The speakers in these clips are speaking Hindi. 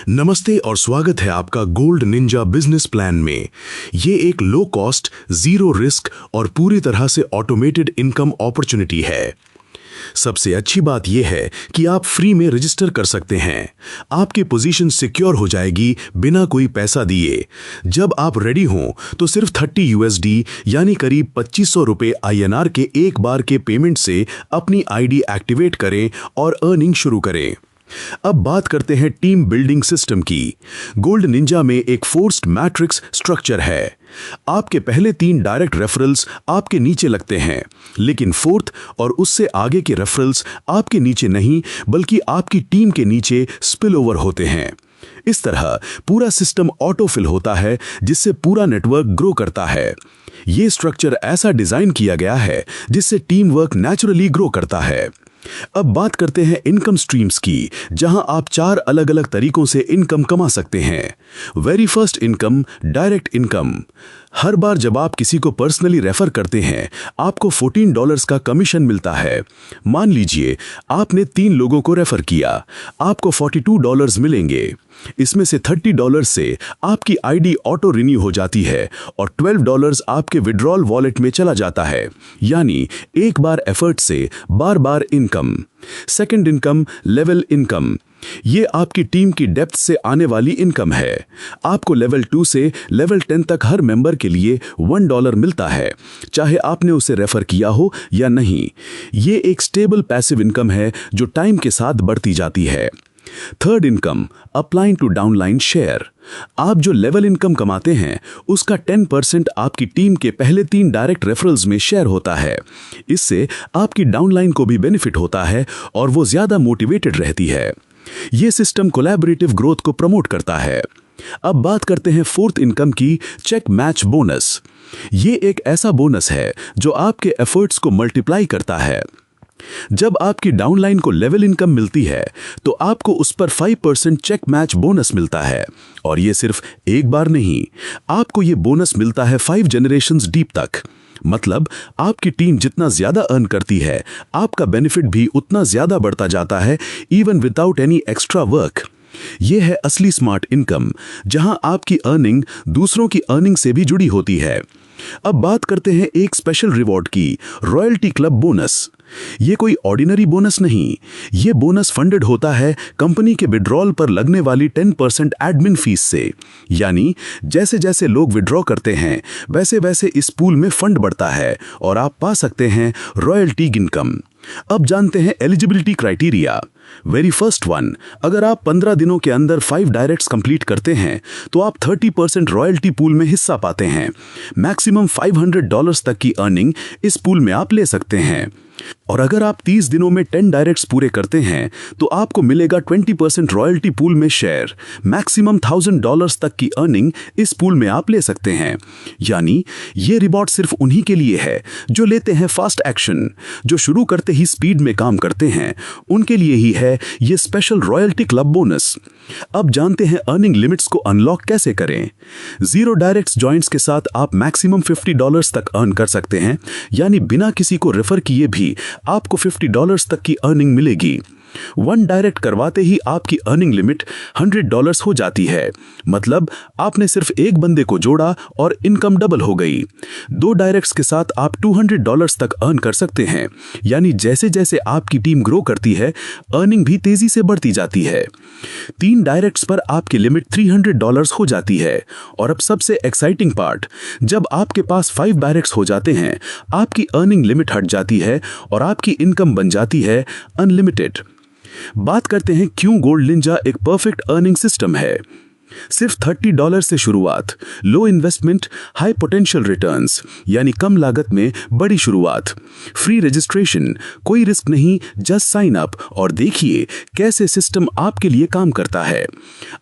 नमस्ते और स्वागत है आपका गोल्ड निंजा बिजनेस प्लान में। ये एक लो कॉस्ट, जीरो रिस्क और पूरी तरह से ऑटोमेटेड इनकम अपॉर्चुनिटी है। सबसे अच्छी बात यह है कि आप फ्री में रजिस्टर कर सकते हैं। आपकी पोजीशन सिक्योर हो जाएगी बिना कोई पैसा दिए। जब आप रेडी हों तो सिर्फ 30 USD यानी करीब 2500 रुपए INR के एक बार के पेमेंट से अपनी ID एक्टिवेट करें और अर्निंग शुरू करें। अब बात करते हैं टीम बिल्डिंग सिस्टम की। गोल्ड निंजा में एक फोर्स्ड मैट्रिक्स स्ट्रक्चर है। आपके पहले 3 डायरेक्ट रेफरल्स आपके नीचे लगते हैं, लेकिन फोर्थ और उससे आगे के रेफरल्स आपके नीचे नहीं बल्कि आपकी टीम के नीचे स्पिल ओवर होते हैं। इस तरह पूरा सिस्टम ऑटो फिल होता है, जिससे पूरा नेटवर्क ग्रो करता है। यह स्ट्रक्चर ऐसा डिजाइन किया गया है जिससे टीम वर्क नेचुरली ग्रो करता है। अब बात करते हैं इनकम स्ट्रीम्स की, जहां आप 4 अलग अलग तरीकों से इनकम कमा सकते हैं। Very first income, direct income. हर बार जब आप किसी को पर्सनली रेफर करते हैं, आपको $14 का कमीशन मिलता है। मान लीजिए आपने 3 लोगों को रेफर किया, आपको $42 मिलेंगे। इसमें से $30 से आपकी ID ऑटो रिन्यू हो जाती है और $12 आपके विड्रॉल वॉलेट में चला जाता है, यानी एक बार एफर्ट से बार बार income. Second income, level income. ये आपकी टीम की डेप्थ से आने वाली इनकम है। आपको लेवल 2 से लेवल 10 तक हर मेंबर के लिए $1 मिलता है, चाहे आपने उसे रेफर किया हो या नहीं। ये एक स्टेबल पैसिव इनकम है जो टाइम के साथ बढ़ती जाती है। Third income, upline to downline share. आप जो लेवल इनकम कमाते हैं उसका 10% आपकी टीम के पहले 3 डायरेक्ट रेफरल्स में शेयर होता है। इससे आपकी डाउनलाइन को भी बेनिफिट होता है और वो ज्यादा मोटिवेटेड रहती है। ये सिस्टम कोलैबोरेटिव ग्रोथ को प्रमोट करता है। अब बात करते हैं फोर्थ इनकम की, चेक मैच बोनस। ये एक ऐसा बोनस है जो आपके एफर्ट्स को मल्टीप्लाई करता है। जब आपकी डाउनलाइन को लेवल इनकम मिलती है तो आपको उस पर 5% चेक मैच बोनस मिलता है, और ये सिर्फ एक बार नहीं, आपको ये बोनस मिलता है 5 जनरेशंस डीप तक। मतलब आपकी टीम जितना ज्यादा अर्न करती है, आपका बेनिफिट भी उतना ज्यादा बढ़ता जाता है, even without any extra work. यह है असली स्मार्ट इनकम, जहां आपकी अर्निंग दूसरों की अर्निंग से भी जुड़ी होती है। अब बात करते हैं एक स्पेशल रिवॉर्ड की, रॉयल्टी क्लब बोनस। ये कोई ऑर्डिनरी बोनस नहीं, ये बोनस फंडेड होता है कंपनी के विड्रॉल पर लगने वाली 10% एडमिन फीस से। यानी जैसे जैसे लोग विड्रॉ करते हैं वैसे वैसे इस पूल में फंड बढ़ता है और आप पा सकते हैं रॉयल्टी इनकम। अब जानते हैं eligibility criteria. Very first one, अगर आप 15 दिनों के अंदर 5 डायरेक्ट्स कंप्लीट करते हैं तो आप 30% रॉयल्टी पूल में हिस्सा पाते हैं। मैक्सिमम $500 तक की अर्निंग इस पूल में आप ले सकते हैं। और अगर आप 30 दिनों में 10 डायरेक्ट्स पूरे करते हैं तो आपको मिलेगा 20% रॉयल्टी पूल में शेयर। मैक्सिमम $1000 तक की अर्निंग इस पूल में आप ले सकते हैं। यानी ये रिवॉर्ड सिर्फ उन्हीं के लिए है जो लेते हैं फास्ट एक्शन, जो शुरू करते ही स्पीड में काम करते हैं। उनके लिए ही है ये स्पेशल रॉयल्टी क्लब बोनस। अब जानते हैं अर्निंग लिमिट्स को अनलॉक कैसे करें। 0 डायरेक्ट्स जॉइंट्स के साथ आप मैक्सिमम $50 तक अर्न कर सकते हैं, यानी बिना किसी को रेफर किए भी आपको $50 तक की अर्निंग मिलेगी। 1 डायरेक्ट करवाते ही आपकी अर्निंग लिमिट $100 हो जाती है। मतलब आपने सिर्फ एक बंदे को जोड़ा और इनकम डबल हो गई। 2 डायरेक्ट्स के साथ आप $200 तक अर्न कर सकते हैं। यानी जैसे जैसे आपकी टीम ग्रो करती है, अर्निंग भी तेजी से बढ़ती जाती है। 3 डायरेक्ट्स पर आपकी लिमिट $300 हो जाती है। और अब सबसे एक्साइटिंग पार्ट, जब आपके पास 5 डायरेक्ट्स हो जाते हैं, आपकी अर्निंग लिमिट हट जाती है और आपकी इनकम बन जाती है अनलिमिटेड। बात करते हैं क्यों गोल्ड निंजा एक परफेक्ट अर्निंग सिस्टम है। सिर्फ $30 से शुरुआत, लो इन्वेस्टमेंट, हाई पोटेंशियल रिटर्न्स, यानी कम लागत में बड़ी शुरुआत। फ्री रजिस्ट्रेशन, कोई रिस्क नहीं, जस्ट साइन अप और देखिए कैसे सिस्टम आपके लिए काम करता है।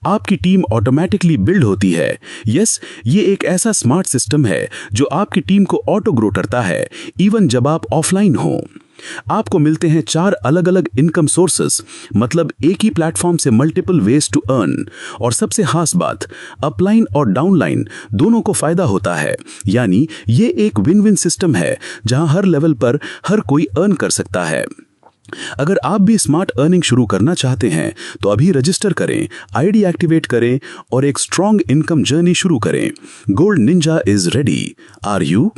आपकी टीम ऑटोमेटिकली बिल्ड होती है। यस, ये एक ऐसा स्मार्ट सिस्टम है जो आपकी टीम को ऑटो ग्रो करता है, इवन जब आप ऑफलाइन हो। आपको मिलते हैं 4 अलग अलग इनकम सोर्सेस, मतलब एक ही प्लेटफॉर्म से मल्टीपल वेज टू अर्न। और सबसे खास बात, अपलाइन और डाउनलाइन दोनों को फायदा होता है। यानी ये एक विन विन सिस्टम है जहां हर लेवल पर हर कोई अर्न कर सकता है। अगर आप भी स्मार्ट अर्निंग शुरू करना चाहते हैं तो अभी रजिस्टर करें, आईडी एक्टिवेट करें और एक स्ट्रॉन्ग इनकम जर्नी शुरू करें। Gold ninja is ready. Are you?